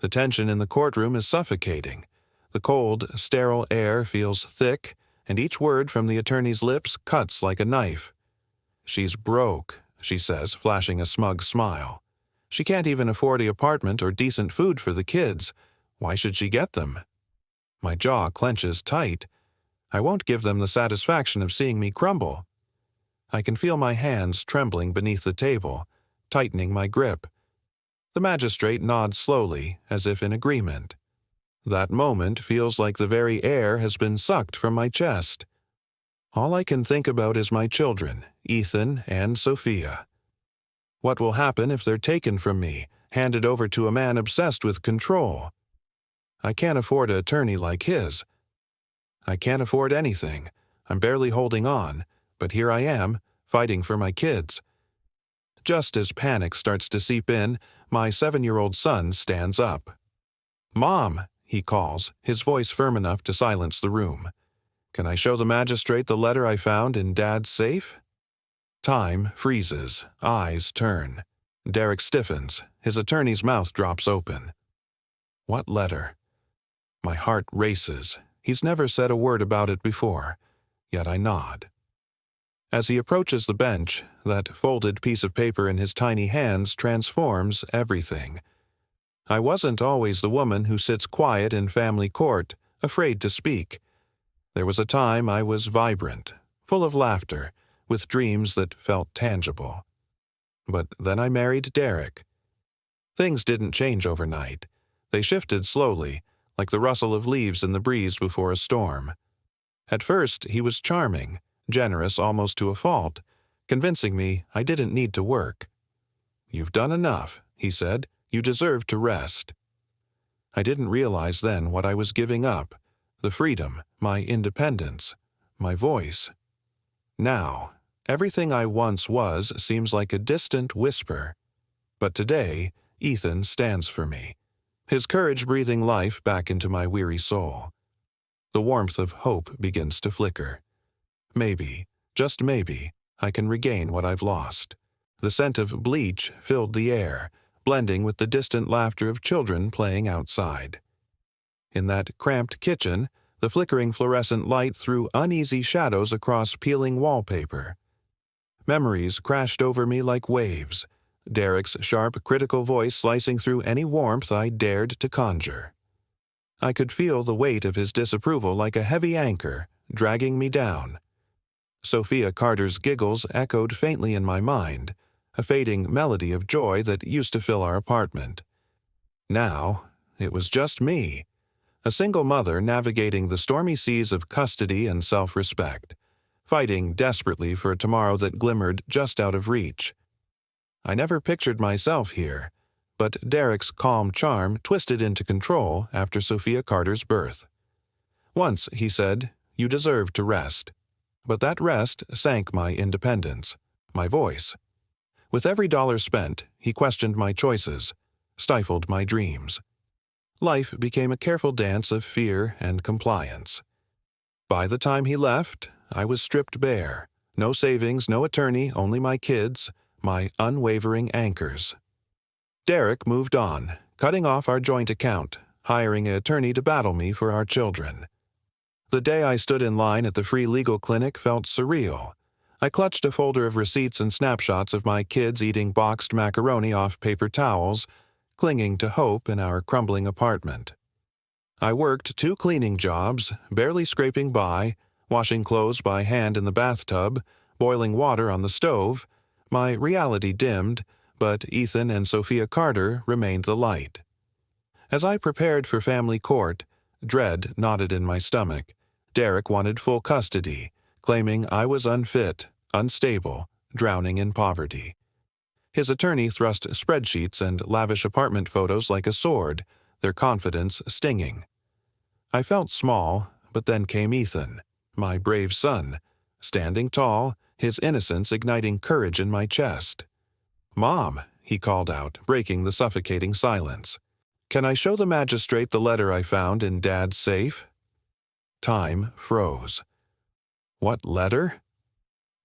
The tension in the courtroom is suffocating. The cold, sterile air feels thick, and each word from the attorney's lips cuts like a knife. "She's broke," she says, flashing a smug smile. "She can't even afford an apartment or decent food for the kids. Why should she get them?" My jaw clenches tight. I won't give them the satisfaction of seeing me crumble. I can feel my hands trembling beneath the table, tightening my grip. The magistrate nods slowly, as if in agreement. That moment feels like the very air has been sucked from my chest. All I can think about is my children, Ethan and Sophia. What will happen if they're taken from me, handed over to a man obsessed with control? I can't afford an attorney like his. I can't afford anything. I'm barely holding on, but here I am, fighting for my kids. Just as panic starts to seep in, my 7-year-old son stands up. "Mom," he calls, his voice firm enough to silence the room. "Can I show the magistrate the letter I found in Dad's safe?" Time freezes, eyes turn. Derek stiffens, his attorney's mouth drops open. What letter? My heart races. He's never said a word about it before, yet I nod. As he approaches the bench, that folded piece of paper in his tiny hands transforms everything. I wasn't always the woman who sits quiet in family court, afraid to speak. There was a time I was vibrant, full of laughter, with dreams that felt tangible. But then I married Derek. Things didn't change overnight. They shifted slowly, like the rustle of leaves in the breeze before a storm. At first, he was charming, generous almost to a fault, convincing me I didn't need to work. "You've done enough," he said. "You deserve to rest." I didn't realize then what I was giving up, the freedom, my independence, my voice. Now, everything I once was seems like a distant whisper. But today, Ethan stands for me, his courage breathing life back into my weary soul. The warmth of hope begins to flicker. Maybe, just maybe, I can regain what I've lost. The scent of bleach filled the air, blending with the distant laughter of children playing outside. In that cramped kitchen, the flickering fluorescent light threw uneasy shadows across peeling wallpaper. Memories crashed over me like waves, Derek's sharp, critical voice slicing through any warmth I dared to conjure. I could feel the weight of his disapproval like a heavy anchor, dragging me down. Sophia Carter's giggles echoed faintly in my mind, a fading melody of joy that used to fill our apartment. Now, it was just me, a single mother navigating the stormy seas of custody and self-respect, fighting desperately for a tomorrow that glimmered just out of reach. I never pictured myself here, but Derek's calm charm twisted into control after Sophia Carter's birth. Once, he said, "You deserve to rest." But that rest sank my independence, my voice. With every dollar spent, he questioned my choices, stifled my dreams. Life became a careful dance of fear and compliance. By the time he left, I was stripped bare. No savings, no attorney, only my kids, my unwavering anchors. Derek moved on, cutting off our joint account, hiring an attorney to battle me for our children. The day I stood in line at the free legal clinic felt surreal. I clutched a folder of receipts and snapshots of my kids eating boxed macaroni off paper towels, clinging to hope in our crumbling apartment. I worked 2 cleaning jobs, barely scraping by, washing clothes by hand in the bathtub, boiling water on the stove. My reality dimmed, but Ethan and Sophia Carter remained the light. As I prepared for family court, dread knotted in my stomach. Derek wanted full custody, claiming I was unfit, unstable, drowning in poverty. His attorney thrust spreadsheets and lavish apartment photos like a sword, their confidence stinging. I felt small, but then came Ethan, my brave son, standing tall, his innocence igniting courage in my chest. "Mom," he called out, breaking the suffocating silence. "Can I show the magistrate the letter I found in Dad's safe?" Time froze. What letter?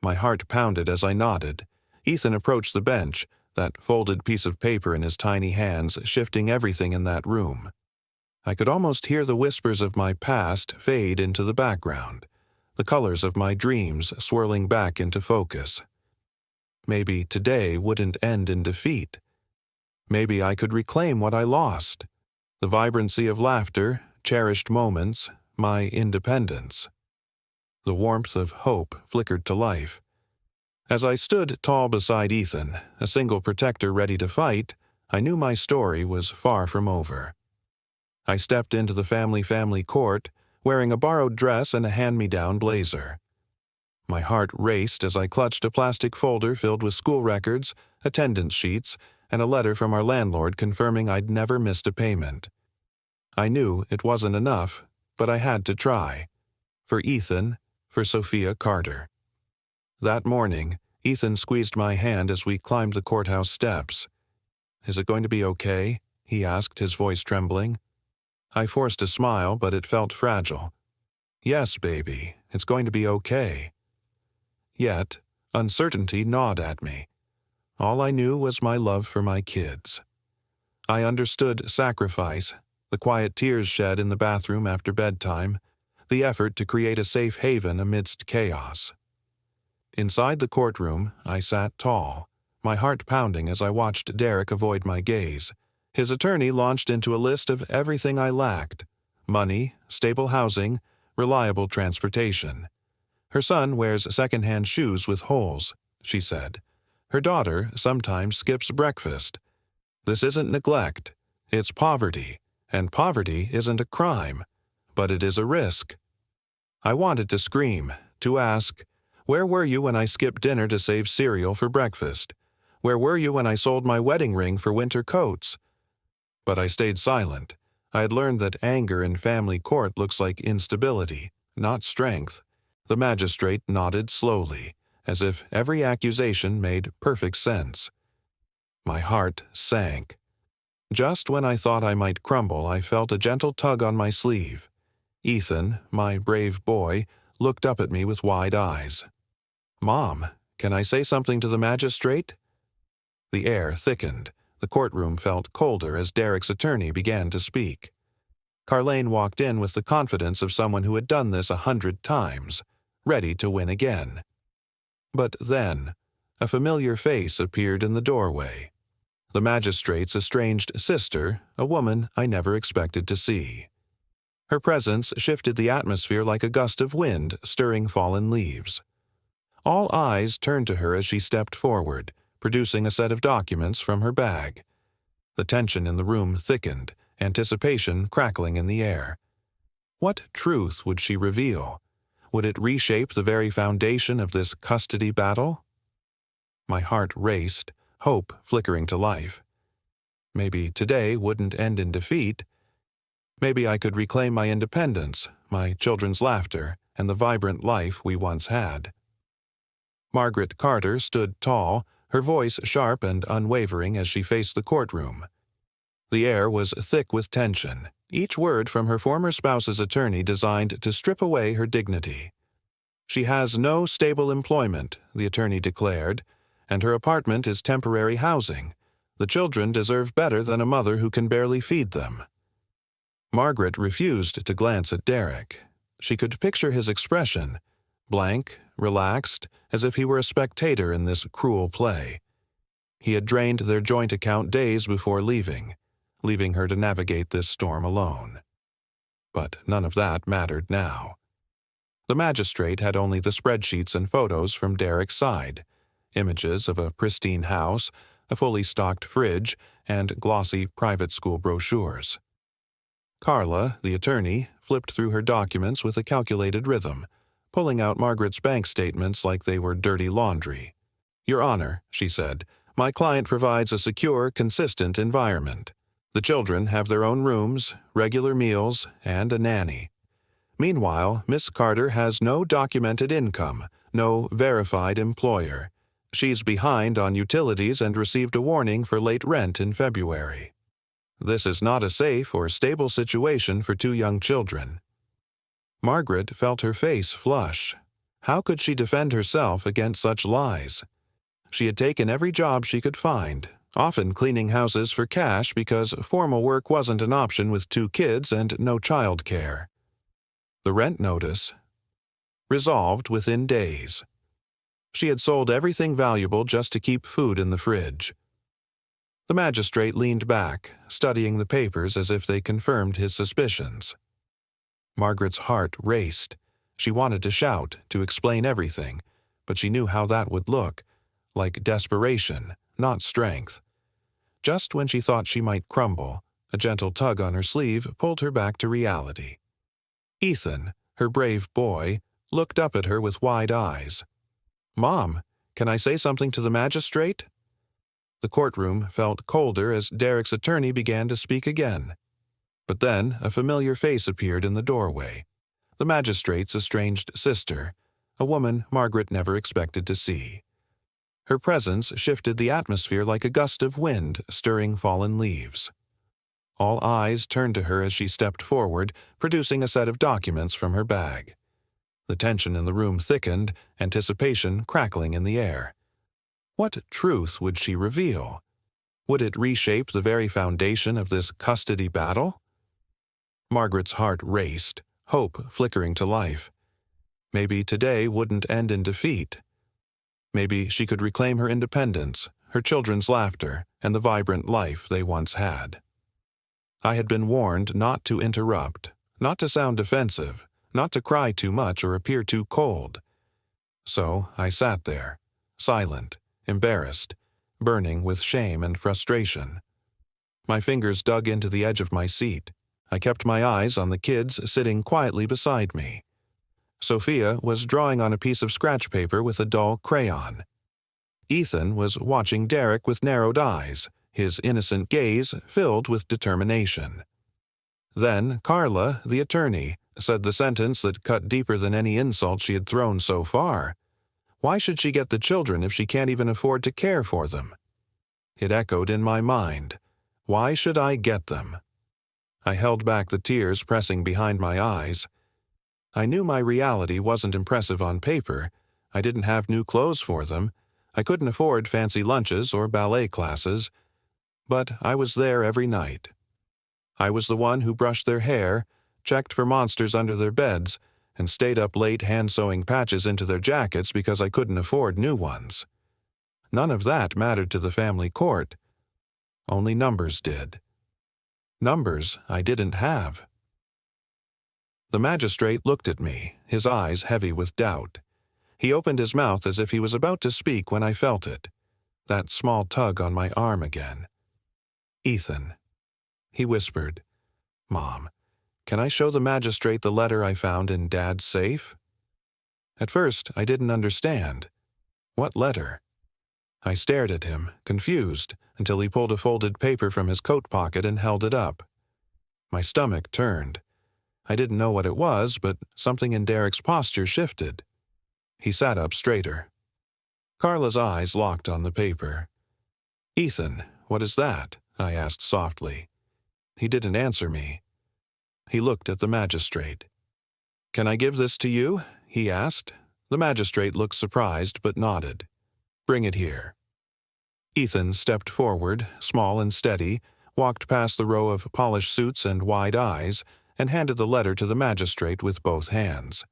My heart pounded as I nodded. Ethan approached the bench, that folded piece of paper in his tiny hands shifting everything in that room. I could almost hear the whispers of my past fade into the background, the colors of my dreams swirling back into focus. Maybe today wouldn't end in defeat. Maybe I could reclaim what I lost, the vibrancy of laughter, cherished moments, my independence. The warmth of hope flickered to life. As I stood tall beside Ethan, a single protector ready to fight, I knew my story was far from over. I stepped into the family court, wearing a borrowed dress and a hand-me-down blazer. My heart raced as I clutched a plastic folder filled with school records, attendance sheets, and a letter from our landlord confirming I'd never missed a payment. I knew it wasn't enough, but I had to try. For Ethan, for Sophia Carter. That morning, Ethan squeezed my hand as we climbed the courthouse steps. "Is it going to be okay?" he asked, his voice trembling. I forced a smile, but it felt fragile. "Yes, baby, it's going to be okay." Yet, uncertainty gnawed at me. All I knew was my love for my kids. I understood sacrifice, the quiet tears shed in the bathroom after bedtime, the effort to create a safe haven amidst chaos. Inside the courtroom, I sat tall, my heart pounding as I watched Derek avoid my gaze. His attorney launched into a list of everything I lacked: money, stable housing, reliable transportation. Her son wears second-hand shoes with holes, she said. Her daughter sometimes skips breakfast. This isn't neglect, it's poverty, and poverty isn't a crime, but it is a risk. I wanted to scream, to ask, "Where were you when I skipped dinner to save cereal for breakfast? Where were you when I sold my wedding ring for winter coats?" But I stayed silent. I had learned that anger in family court looks like instability, not strength. The magistrate nodded slowly, as if every accusation made perfect sense. My heart sank. Just when I thought I might crumble, I felt a gentle tug on my sleeve. Ethan, my brave boy, looked up at me with wide eyes. "Mom, can I say something to the magistrate?" The air thickened. The courtroom felt colder as Derek's attorney began to speak. Carlane walked in with the confidence of someone who had done this 100 times, ready to win again. But then, a familiar face appeared in the doorway. The magistrate's estranged sister, a woman I never expected to see. Her presence shifted the atmosphere like a gust of wind stirring fallen leaves. All eyes turned to her as she stepped forward, producing a set of documents from her bag. The tension in the room thickened, anticipation crackling in the air. What truth would she reveal? Would it reshape the very foundation of this custody battle? My heart raced, hope flickering to life. Maybe today wouldn't end in defeat. Maybe I could reclaim my independence, my children's laughter, and the vibrant life we once had. Margaret Carter stood tall, her voice sharp and unwavering as she faced the courtroom. The air was thick with tension, each word from her former spouse's attorney designed to strip away her dignity. "She has no stable employment," the attorney declared, "and her apartment is temporary housing. The children deserve better than a mother who can barely feed them." Margaret refused to glance at Derek. She could picture his expression, blank, relaxed, as if he were a spectator in this cruel play. He had drained their joint account days before leaving her to navigate this storm alone. But none of that mattered now. The magistrate had only the spreadsheets and photos from Derek's side, images of a pristine house, a fully stocked fridge, and glossy private school brochures. Carla, the attorney, flipped through her documents with a calculated rhythm, pulling out Margaret's bank statements like they were dirty laundry. "Your Honor," she said, "my client provides a secure, consistent environment. The children have their own rooms, regular meals, and a nanny. Meanwhile, Miss Carter has no documented income, no verified employer. She's behind on utilities and received a warning for late rent in February. This is not a safe or stable situation for 2 young children." Margaret felt her face flush. How could she defend herself against such lies? She had taken every job she could find, often cleaning houses for cash because formal work wasn't an option with 2 kids and no child care. The rent notice resolved within days. She had sold everything valuable just to keep food in the fridge. The magistrate leaned back, studying the papers as if they confirmed his suspicions. Margaret's heart raced. She wanted to shout, to explain everything, but she knew how that would look, like desperation, not strength. Just when she thought she might crumble, a gentle tug on her sleeve pulled her back to reality. Ethan, her brave boy, looked up at her with wide eyes. "Mom, can I say something to the magistrate?" The courtroom felt colder as Derek's attorney began to speak again. But then a familiar face appeared in the doorway. The magistrate's estranged sister, a woman Margaret never expected to see. Her presence shifted the atmosphere like a gust of wind stirring fallen leaves. All eyes turned to her as she stepped forward, producing a set of documents from her bag. The tension in the room thickened, anticipation crackling in the air. What truth would she reveal? Would it reshape the very foundation of this custody battle? Margaret's heart raced, hope flickering to life. Maybe today wouldn't end in defeat. Maybe she could reclaim her independence, her children's laughter, and the vibrant life they once had. I had been warned not to interrupt, not to sound defensive, not to cry too much or appear too cold. So I sat there, silent, embarrassed, burning with shame and frustration. My fingers dug into the edge of my seat. I kept my eyes on the kids sitting quietly beside me. Sophia was drawing on a piece of scratch paper with a dull crayon. Ethan was watching Derek with narrowed eyes, his innocent gaze filled with determination. Then Carla, the attorney, said the sentence that cut deeper than any insult she had thrown so far. Why should she get the children if she can't even afford to care for them? It echoed in my mind. Why should I get them? I held back the tears pressing behind my eyes. I knew my reality wasn't impressive on paper. I didn't have new clothes for them. I couldn't afford fancy lunches or ballet classes. But I was there every night. I was the one who brushed their hair, checked for monsters under their beds, and stayed up late hand-sewing patches into their jackets because I couldn't afford new ones. None of that mattered to the family court. Only numbers did. Numbers I didn't have. The magistrate looked at me, his eyes heavy with doubt. He opened his mouth as if he was about to speak when I felt it. That small tug on my arm again. "Ethan," he whispered. "Mom, can I show the magistrate the letter I found in Dad's safe?" At first, I didn't understand. What letter? I stared at him, confused, until he pulled a folded paper from his coat pocket and held it up. My stomach turned. I didn't know what it was, but something in Derek's posture shifted. He sat up straighter. Carla's eyes locked on the paper. "Ethan, what is that?" I asked softly. He didn't answer me. He looked at the magistrate. "Can I give this to you?" he asked. The magistrate looked surprised but nodded. "Bring it here." Ethan stepped forward, small and steady, walked past the row of polished suits and wide eyes, and handed the letter to the magistrate with both hands.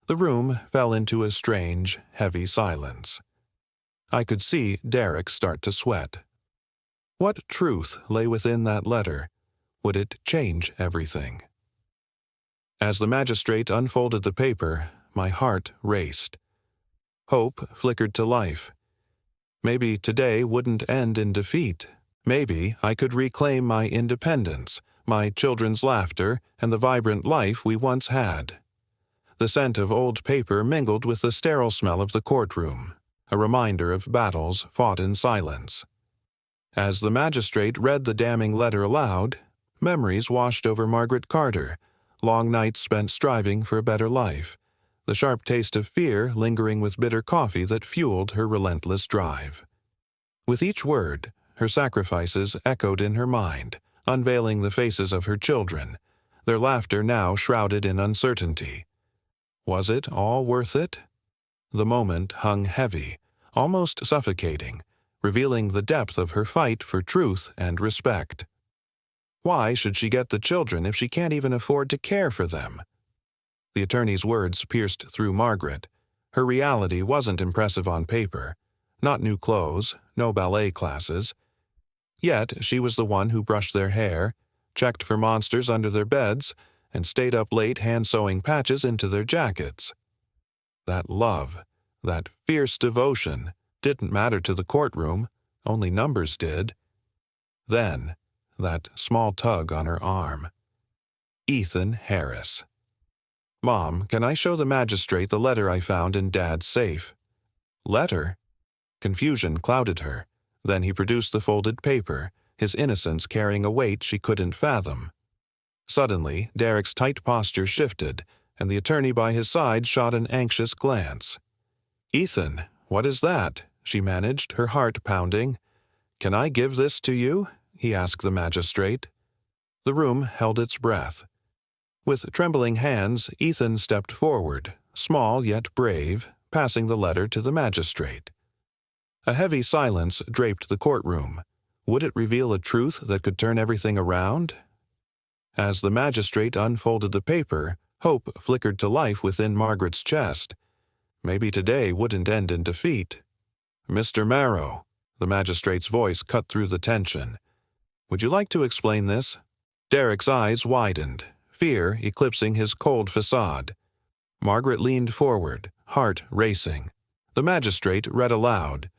The room fell into a strange, heavy silence. I could see Derek start to sweat. What truth lay within that letter? Would it change everything? As the magistrate unfolded the paper, my heart raced. Hope flickered to life. Maybe today wouldn't end in defeat. Maybe I could reclaim my independence, my children's laughter, and the vibrant life we once had. The scent of old paper mingled with the sterile smell of the courtroom, a reminder of battles fought in silence. As the magistrate read the damning letter aloud, memories washed over Margaret Carter, long nights spent striving for a better life, the sharp taste of fear lingering with bitter coffee that fueled her relentless drive. With each word, her sacrifices echoed in her mind, unveiling the faces of her children, their laughter now shrouded in uncertainty. Was it all worth it? The moment hung heavy, almost suffocating, revealing the depth of her fight for truth and respect. Why should she get the children if she can't even afford to care for them? The attorney's words pierced through Margaret. Her reality wasn't impressive on paper. Not new clothes, no ballet classes. Yet she was the one who brushed their hair, checked for monsters under their beds, and stayed up late hand-sewing patches into their jackets. That love, that fierce devotion, didn't matter to the courtroom, only numbers did. Then, that small tug on her arm. Ethan Harris. "Mom, can I show the magistrate the letter I found in Dad's safe?" "Letter?" Confusion clouded her. Then he produced the folded paper, his innocence carrying a weight she couldn't fathom. Suddenly, Derek's tight posture shifted, and the attorney by his side shot an anxious glance. "Ethan, what is that?" she managed, her heart pounding. "Can I give this to you?" he asked the magistrate. The room held its breath. With trembling hands, Ethan stepped forward, small yet brave, passing the letter to the magistrate. A heavy silence draped the courtroom. Would it reveal a truth that could turn everything around? As the magistrate unfolded the paper, hope flickered to life within Margaret's chest. Maybe today wouldn't end in defeat. "Mr. Monroe," the magistrate's voice cut through the tension. "Would you like to explain this?" Derek's eyes widened, fear eclipsing his cold facade. Margaret leaned forward, heart racing. The magistrate read aloud.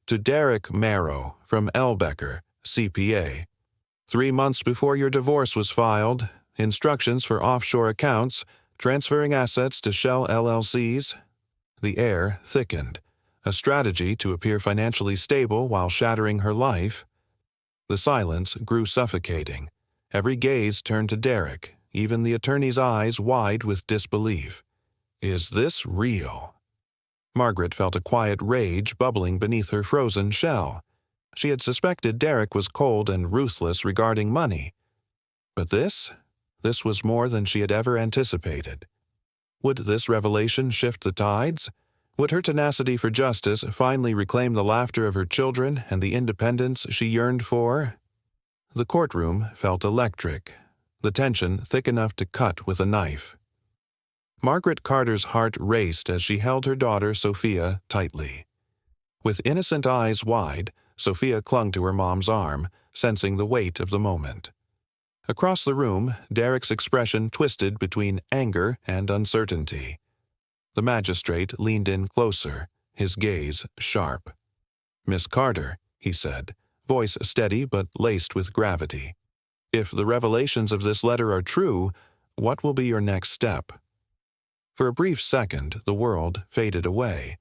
"To Derek Monroe, from Elbecker, CPA. 3 months before your divorce was filed, instructions for offshore accounts, transferring assets to shell LLCs." The air thickened. A strategy to appear financially stable while shattering her life. The silence grew suffocating. Every gaze turned to Derek, even the attorney's eyes wide with disbelief. Is this real? Margaret felt a quiet rage bubbling beneath her frozen shell. She had suspected Derek was cold and ruthless regarding money. But this was more than she had ever anticipated. Would this revelation shift the tides? Would her tenacity for justice finally reclaim the laughter of her children and the independence she yearned for? The courtroom felt electric, the tension thick enough to cut with a knife. Margaret Carter's heart raced as she held her daughter Sophia tightly. With innocent eyes wide, Sophia clung to her mom's arm, sensing the weight of the moment. Across the room, Derek's expression twisted between anger and uncertainty. The magistrate leaned in closer, his gaze sharp. "Miss Carter," he said, voice steady but laced with gravity. "If the revelations of this letter are true, what will be your next step?" For a brief second, the world faded away.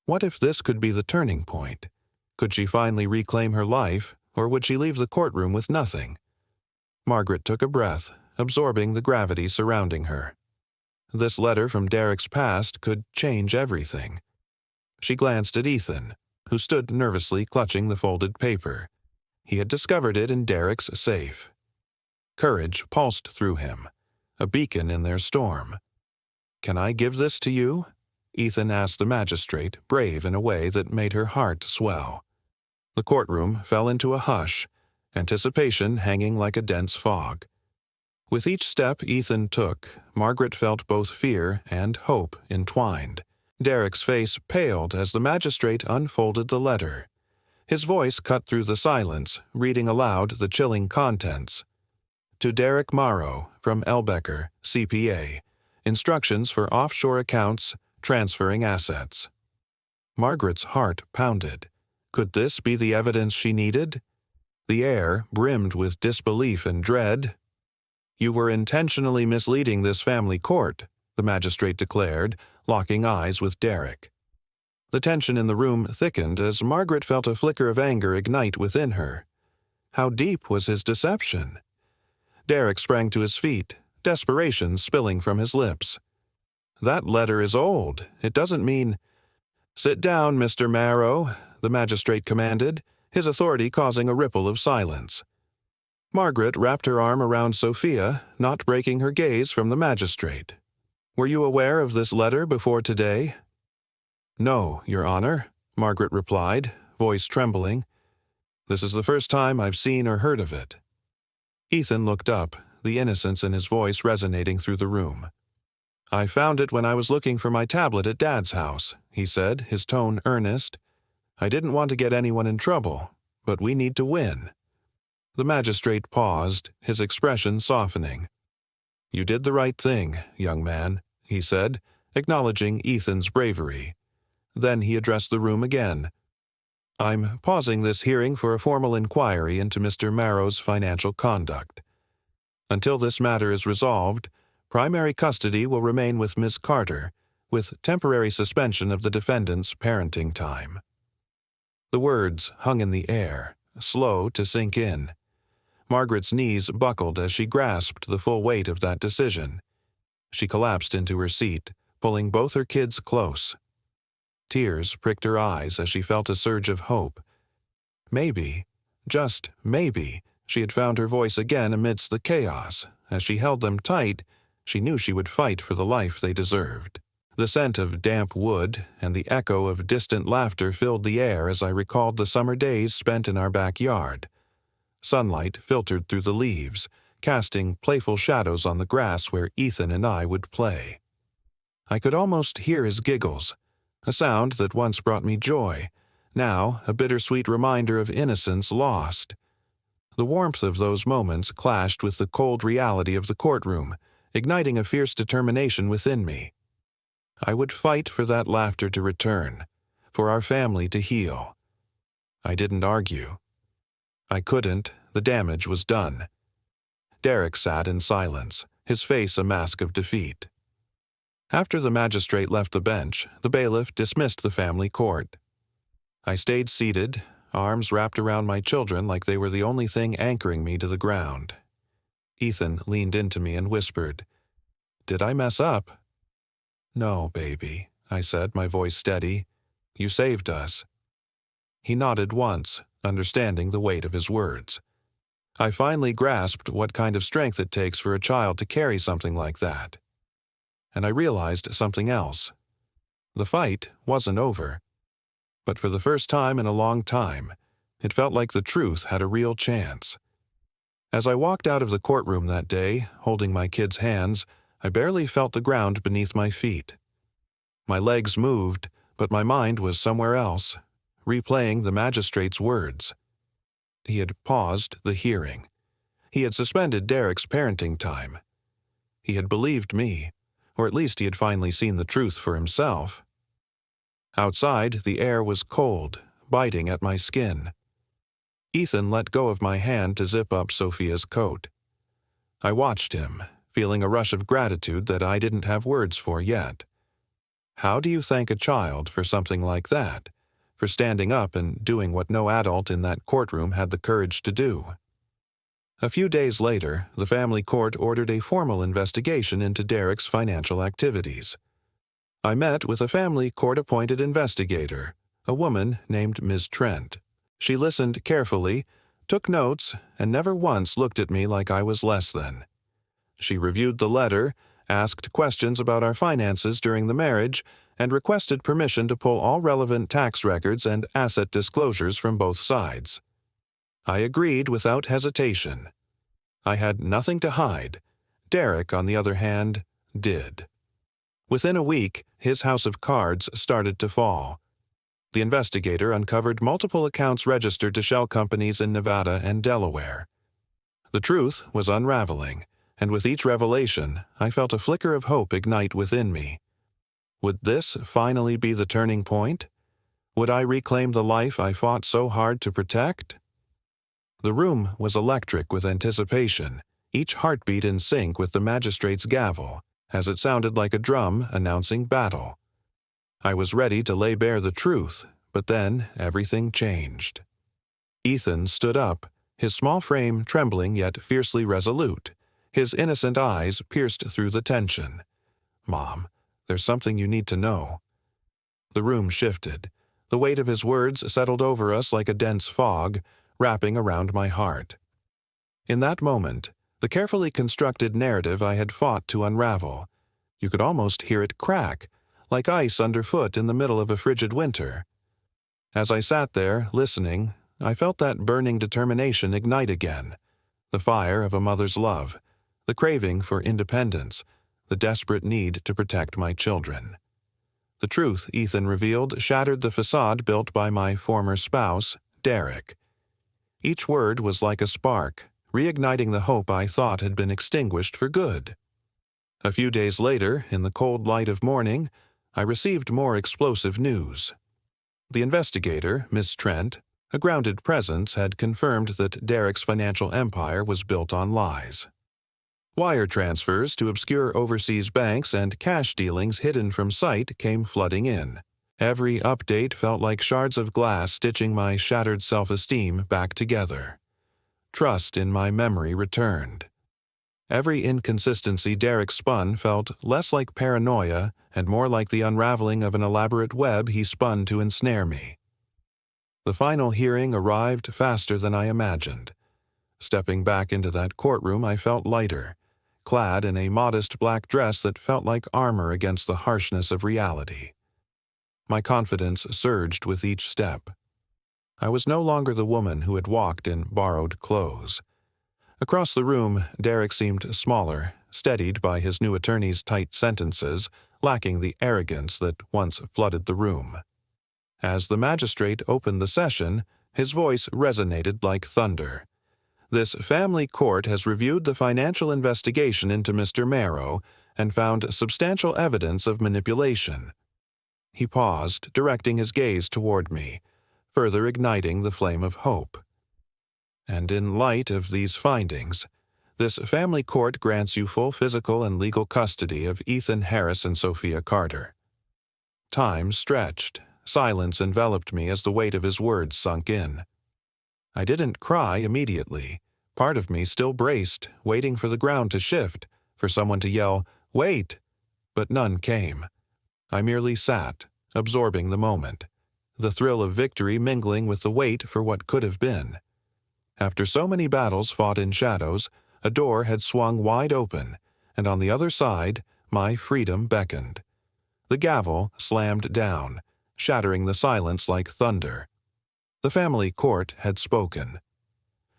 What if this could be the turning point? Could she finally reclaim her life, or would she leave the courtroom with nothing? Margaret took a breath, absorbing the gravity surrounding her. This letter from Derek's past could change everything. She glanced at Ethan, who stood nervously clutching the folded paper. He had discovered it in Derek's safe. Courage pulsed through him, a beacon in their storm. "Can I give this to you?" Ethan asked the magistrate, brave in a way that made her heart swell. The courtroom fell into a hush, anticipation hanging like a dense fog. With each step Ethan took, Margaret felt both fear and hope entwined. Derek's face paled as the magistrate unfolded the letter. His voice cut through the silence, reading aloud the chilling contents. "To Derek Monroe, from Elbecker, CPA. Instructions for offshore accounts, transferring assets." Margaret's heart pounded. Could this be the evidence she needed? The air brimmed with disbelief and dread. "You were intentionally misleading this family court," the magistrate declared, locking eyes with Derek. The tension in the room thickened as Margaret felt a flicker of anger ignite within her. How deep was his deception? Derek sprang to his feet, desperation spilling from his lips. "That letter is old. It doesn't mean—" "Sit down, Mr. Monroe," the magistrate commanded, his authority causing a ripple of silence. Margaret wrapped her arm around Sophia, not breaking her gaze from the magistrate. "Were you aware of this letter before today?" "No, Your Honor," Margaret replied, voice trembling. "This is the first time I've seen or heard of it." Ethan looked up, the innocence in his voice resonating through the room. "I found it when I was looking for my tablet at Dad's house," he said, his tone earnest. "I didn't want to get anyone in trouble, but we need to win." The magistrate paused, his expression softening. "You did the right thing, young man," he said, acknowledging Ethan's bravery. Then he addressed the room again. "I'm pausing this hearing for a formal inquiry into Mr. Monroe's financial conduct. Until this matter is resolved, primary custody will remain with Miss Carter, with temporary suspension of the defendant's parenting time." The words hung in the air, slow to sink in. Margaret's knees buckled as she grasped the full weight of that decision. She collapsed into her seat, pulling both her kids close. Tears pricked her eyes as she felt a surge of hope. Maybe, just maybe, she had found her voice again amidst the chaos. As she held them tight, she knew she would fight for the life they deserved. The scent of damp wood and the echo of distant laughter filled the air as I recalled the summer days spent in our backyard. Sunlight filtered through the leaves, casting playful shadows on the grass where Ethan and I would play. I could almost hear his giggles, a sound that once brought me joy, now a bittersweet reminder of innocence lost. The warmth of those moments clashed with the cold reality of the courtroom, igniting a fierce determination within me. I would fight for that laughter to return, for our family to heal. I didn't argue. I couldn't, the damage was done. Derek sat in silence, his face a mask of defeat. After the magistrate left the bench, the bailiff dismissed the family court. I stayed seated, arms wrapped around my children like they were the only thing anchoring me to the ground. Ethan leaned into me and whispered, "Did I mess up?" "No, baby," I said, my voice steady. "You saved us." He nodded once, understanding the weight of his words. I finally grasped what kind of strength it takes for a child to carry something like that. And I realized something else. The fight wasn't over. But for the first time in a long time, it felt like the truth had a real chance. As I walked out of the courtroom that day, holding my kids' hands, I barely felt the ground beneath my feet. My legs moved, but my mind was somewhere else, replaying the magistrate's words. He had paused the hearing. He had suspended Derek's parenting time. He had believed me, or at least he had finally seen the truth for himself. Outside, the air was cold, biting at my skin. Ethan let go of my hand to zip up Sophia's coat. I watched him, feeling a rush of gratitude that I didn't have words for yet. How do you thank a child for something like that? For standing up and doing what no adult in that courtroom had the courage to do? A few days later, the family court ordered a formal investigation into Derek's financial activities. I met with a family court-appointed investigator, a woman named Ms. Trent. She listened carefully, took notes, and never once looked at me like I was less than. She reviewed the letter, asked questions about our finances during the marriage, and requested permission to pull all relevant tax records and asset disclosures from both sides. I agreed without hesitation. I had nothing to hide. Derek, on the other hand, did. Within a week, his house of cards started to fall. The investigator uncovered multiple accounts registered to shell companies in Nevada and Delaware. The truth was unraveling, and with each revelation, I felt a flicker of hope ignite within me. Would this finally be the turning point? Would I reclaim the life I fought so hard to protect? The room was electric with anticipation, each heartbeat in sync with the magistrate's gavel, as it sounded like a drum announcing battle. I was ready to lay bare the truth, but then everything changed. Ethan stood up, his small frame trembling yet fiercely resolute, his innocent eyes pierced through the tension. "Mom, there's something you need to know." The room shifted. The weight of his words settled over us like a dense fog, wrapping around my heart. In that moment, the carefully constructed narrative I had fought to unravel, you could almost hear it crack, like ice underfoot in the middle of a frigid winter. As I sat there, listening, I felt that burning determination ignite again, the fire of a mother's love, the craving for independence, the desperate need to protect my children. The truth Ethan revealed shattered the facade built by my former spouse, Derek. Each word was like a spark, reigniting the hope I thought had been extinguished for good. A few days later, in the cold light of morning, I received more explosive news. The investigator, Miss Trent, a grounded presence, had confirmed that Derek's financial empire was built on lies. Wire transfers to obscure overseas banks and cash dealings hidden from sight came flooding in. Every update felt like shards of glass stitching my shattered self-esteem back together. Trust in my memory returned. Every inconsistency Derek spun felt less like paranoia and more like the unraveling of an elaborate web he spun to ensnare me. The final hearing arrived faster than I imagined. Stepping back into that courtroom, I felt lighter, clad in a modest black dress that felt like armor against the harshness of reality. My confidence surged with each step. I was no longer the woman who had walked in borrowed clothes. Across the room, Derek seemed smaller, steadied by his new attorney's tight sentences, lacking the arrogance that once flooded the room. As the magistrate opened the session, his voice resonated like thunder. "This family court has reviewed the financial investigation into Mr. Monroe and found substantial evidence of manipulation." He paused, directing his gaze toward me, further igniting the flame of hope. "And in light of these findings, this family court grants you full physical and legal custody of Ethan Harris and Sophia Carter." Time stretched. Silence enveloped me as the weight of his words sunk in. I didn't cry immediately. Part of me still braced, waiting for the ground to shift, for someone to yell, "Wait!" But none came. I merely sat, absorbing the moment, the thrill of victory mingling with the wait for what could have been. After so many battles fought in shadows, a door had swung wide open, and on the other side, my freedom beckoned. The gavel slammed down, shattering the silence like thunder. The family court had spoken.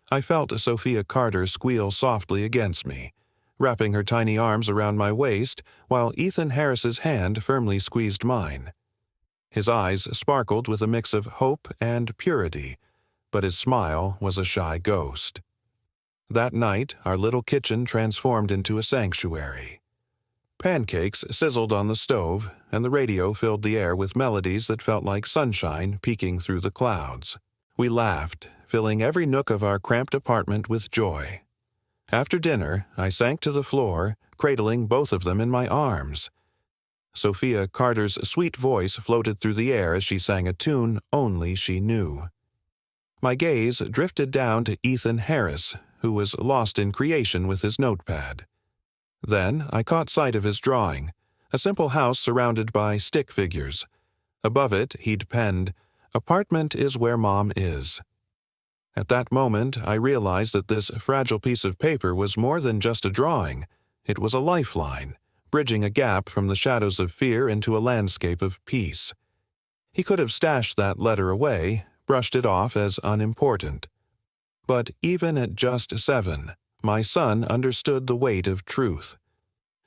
I felt Sophia Carter squeal softly against me, wrapping her tiny arms around my waist while Ethan Harris's hand firmly squeezed mine. His eyes sparkled with a mix of hope and purity, but his smile was a shy ghost. That night, our little kitchen transformed into a sanctuary. Pancakes sizzled on the stove, and the radio filled the air with melodies that felt like sunshine peeking through the clouds. We laughed, filling every nook of our cramped apartment with joy. After dinner, I sank to the floor, cradling both of them in my arms. Sophia Carter's sweet voice floated through the air as she sang a tune only she knew. My gaze drifted down to Ethan Harris, who was lost in creation with his notepad. Then I caught sight of his drawing, a simple house surrounded by stick figures. Above it, he'd penned, "Apartment is where Mom is." At that moment, I realized that this fragile piece of paper was more than just a drawing. It was a lifeline, bridging a gap from the shadows of fear into a landscape of peace. He could have stashed that letter away, brushed it off as unimportant. But even at just 7, my son understood the weight of truth.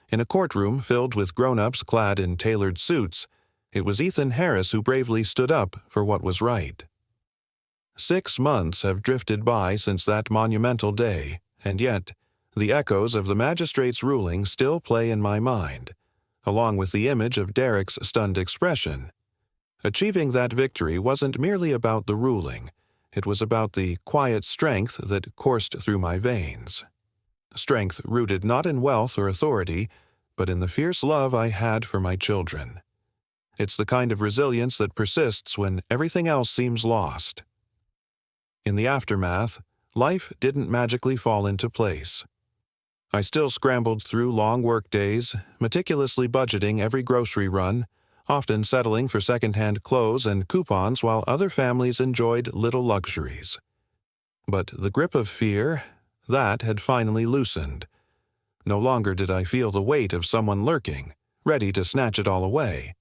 In a courtroom filled with grown-ups clad in tailored suits, it was Ethan Harris who bravely stood up for what was right. 6 months have drifted by since that monumental day, and yet the echoes of the magistrate's ruling still play in my mind, along with the image of Derek's stunned expression. Achieving that victory wasn't merely about the ruling. It was about the quiet strength that coursed through my veins. Strength rooted not in wealth or authority, but in the fierce love I had for my children. It's the kind of resilience that persists when everything else seems lost. In the aftermath, life didn't magically fall into place. I still scrambled through long workdays, meticulously budgeting every grocery run, often settling for second-hand clothes and coupons while other families enjoyed little luxuries. But the grip of fear, that had finally loosened. No longer did I feel the weight of someone lurking, ready to snatch it all away.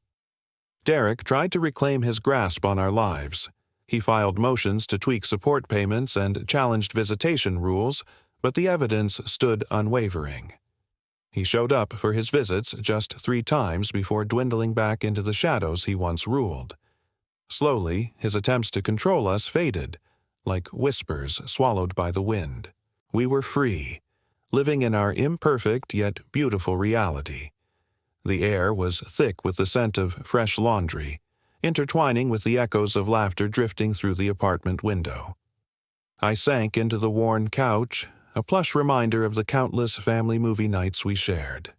Derek tried to reclaim his grasp on our lives. He filed motions to tweak support payments and challenged visitation rules, but the evidence stood unwavering. He showed up for his visits just 3 times before dwindling back into the shadows he once ruled. Slowly, his attempts to control us faded, like whispers swallowed by the wind. We were free, living in our imperfect yet beautiful reality. The air was thick with the scent of fresh laundry, intertwining with the echoes of laughter drifting through the apartment window. I sank into the worn couch, a plush reminder of the countless family movie nights we shared.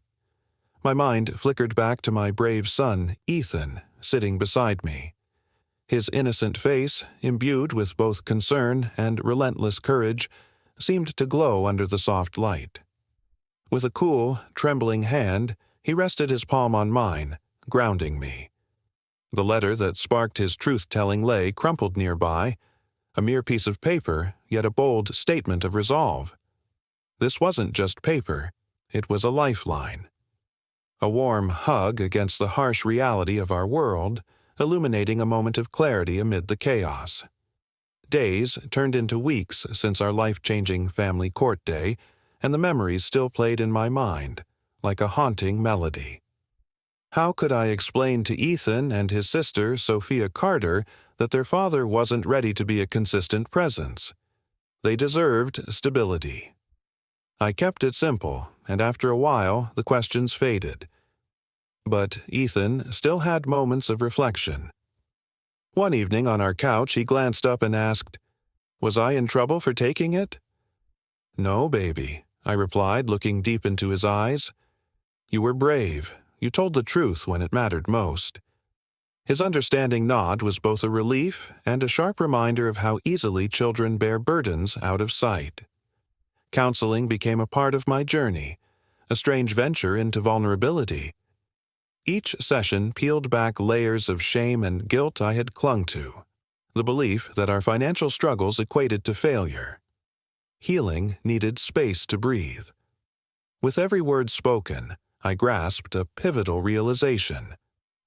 My mind flickered back to my brave son, Ethan, sitting beside me. His innocent face, imbued with both concern and relentless courage, seemed to glow under the soft light. With a cool, trembling hand, he rested his palm on mine, grounding me. The letter that sparked his truth-telling lay crumpled nearby, a mere piece of paper, yet a bold statement of resolve. This wasn't just paper, it was a lifeline. A warm hug against the harsh reality of our world, illuminating a moment of clarity amid the chaos. Days turned into weeks since our life-changing family court day, and the memories still played in my mind, like a haunting melody. How could I explain to Ethan and his sister, Sophia Carter, that their father wasn't ready to be a consistent presence? They deserved stability. I kept it simple, and after a while, the questions faded. But Ethan still had moments of reflection. One evening on our couch, he glanced up and asked, "Was I in trouble for taking it?" "No, baby," I replied, looking deep into his eyes. "You were brave. You told the truth when it mattered most." His understanding nod was both a relief and a sharp reminder of how easily children bear burdens out of sight. Counseling became a part of my journey, a strange venture into vulnerability. Each session peeled back layers of shame and guilt I had clung to, the belief that our financial struggles equated to failure. Healing needed space to breathe. With every word spoken, I grasped a pivotal realization.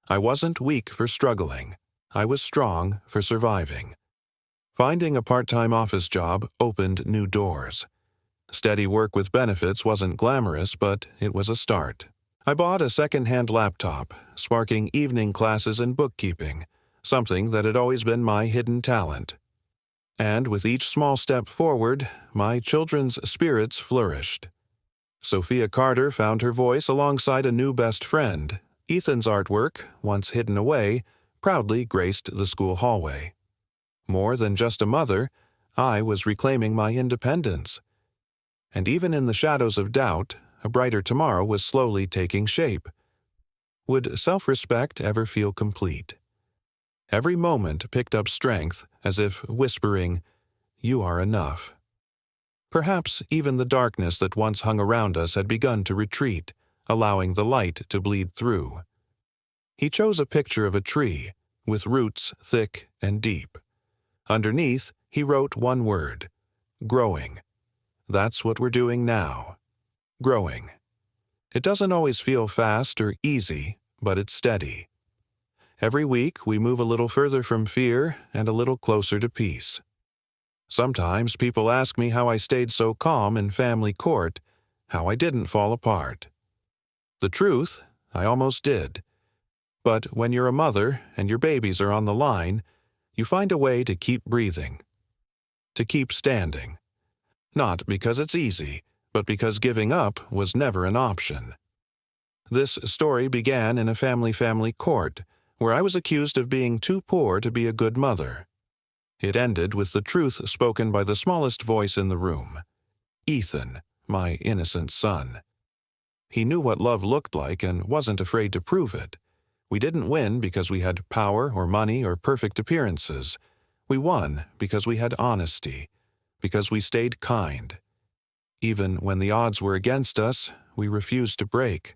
I wasn't weak for struggling. I was strong for surviving. Finding a part-time office job opened new doors. Steady work with benefits wasn't glamorous, but it was a start. I bought a second-hand laptop, sparking evening classes in bookkeeping, something that had always been my hidden talent. And with each small step forward, my children's spirits flourished. Sophia Carter found her voice alongside a new best friend. Ethan's artwork, once hidden away, proudly graced the school hallway. More than just a mother, I was reclaiming my independence. And even in the shadows of doubt, a brighter tomorrow was slowly taking shape. Would self-respect ever feel complete? Every moment picked up strength, as if whispering, "You are enough." Perhaps even the darkness that once hung around us had begun to retreat, allowing the light to bleed through. He chose a picture of a tree, with roots thick and deep. Underneath, he wrote one word: growing. That's what we're doing now. Growing. It doesn't always feel fast or easy, but it's steady. Every week, we move a little further from fear and a little closer to peace. Sometimes people ask me how I stayed so calm in family court, how I didn't fall apart. The truth, I almost did. But when you're a mother and your babies are on the line, you find a way to keep breathing, to keep standing. Not because it's easy, but because giving up was never an option. This story began in a family court, where I was accused of being too poor to be a good mother. It ended with the truth spoken by the smallest voice in the room: Ethan, my innocent son. He knew what love looked like and wasn't afraid to prove it. We didn't win because we had power or money or perfect appearances. We won because we had honesty, because we stayed kind. Even when the odds were against us, we refused to break.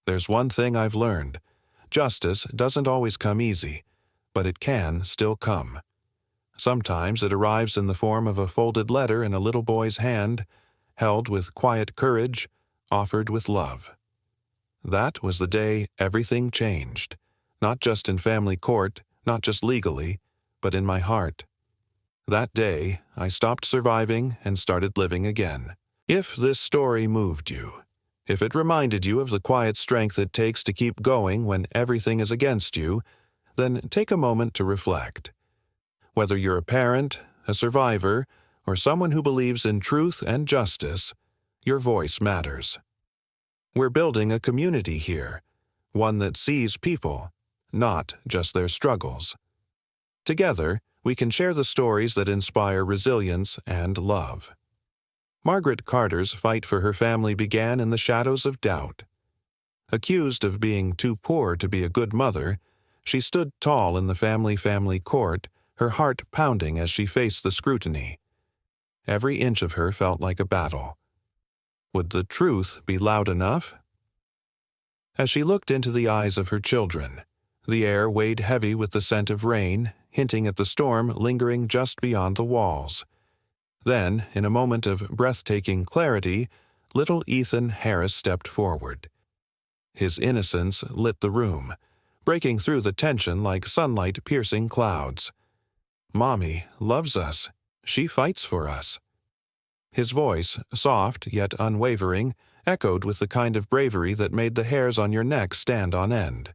There's one thing I've learned. Justice doesn't always come easy, but it can still come. Sometimes it arrives in the form of a folded letter in a little boy's hand, held with quiet courage, offered with love. That was the day everything changed. not just in family court, not just legally, but in my heart. That day, I stopped surviving and started living again. If this story moved you, if it reminded you of the quiet strength it takes to keep going when everything is against you, then take a moment to reflect. Whether you're a parent, a survivor, or someone who believes in truth and justice, your voice matters. We're building a community here, one that sees people, not just their struggles. Together, we can share the stories that inspire resilience and love. Margaret Carter's fight for her family began in the shadows of doubt. Accused of being too poor to be a good mother, she stood tall in the family court, her heart pounding as she faced the scrutiny. Every inch of her felt like a battle. Would the truth be loud enough? As she looked into the eyes of her children, the air weighed heavy with the scent of rain, hinting at the storm lingering just beyond the walls. Then, in a moment of breathtaking clarity, little Ethan Harris stepped forward. His innocence lit the room, breaking through the tension like sunlight piercing clouds. "Mommy loves us. She fights for us." His voice, soft yet unwavering, echoed with the kind of bravery that made the hairs on your neck stand on end.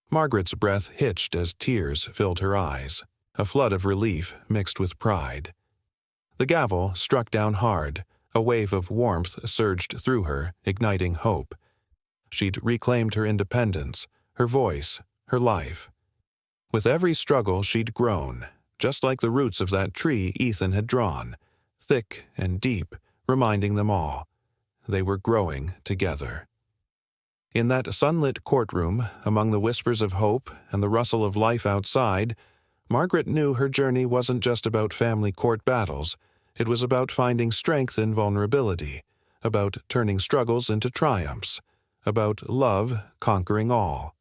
Margaret's breath hitched as tears filled her eyes, a flood of relief mixed with pride. The gavel struck down hard, a wave of warmth surged through her, igniting hope. She'd reclaimed her independence, her voice, her life. With every struggle she'd grown, just like the roots of that tree Ethan had drawn, thick and deep, reminding them all. They were growing together. In that sunlit courtroom, among the whispers of hope and the rustle of life outside, Margaret knew her journey wasn't just about family court battles. It was about finding strength in vulnerability, about turning struggles into triumphs, about love conquering all.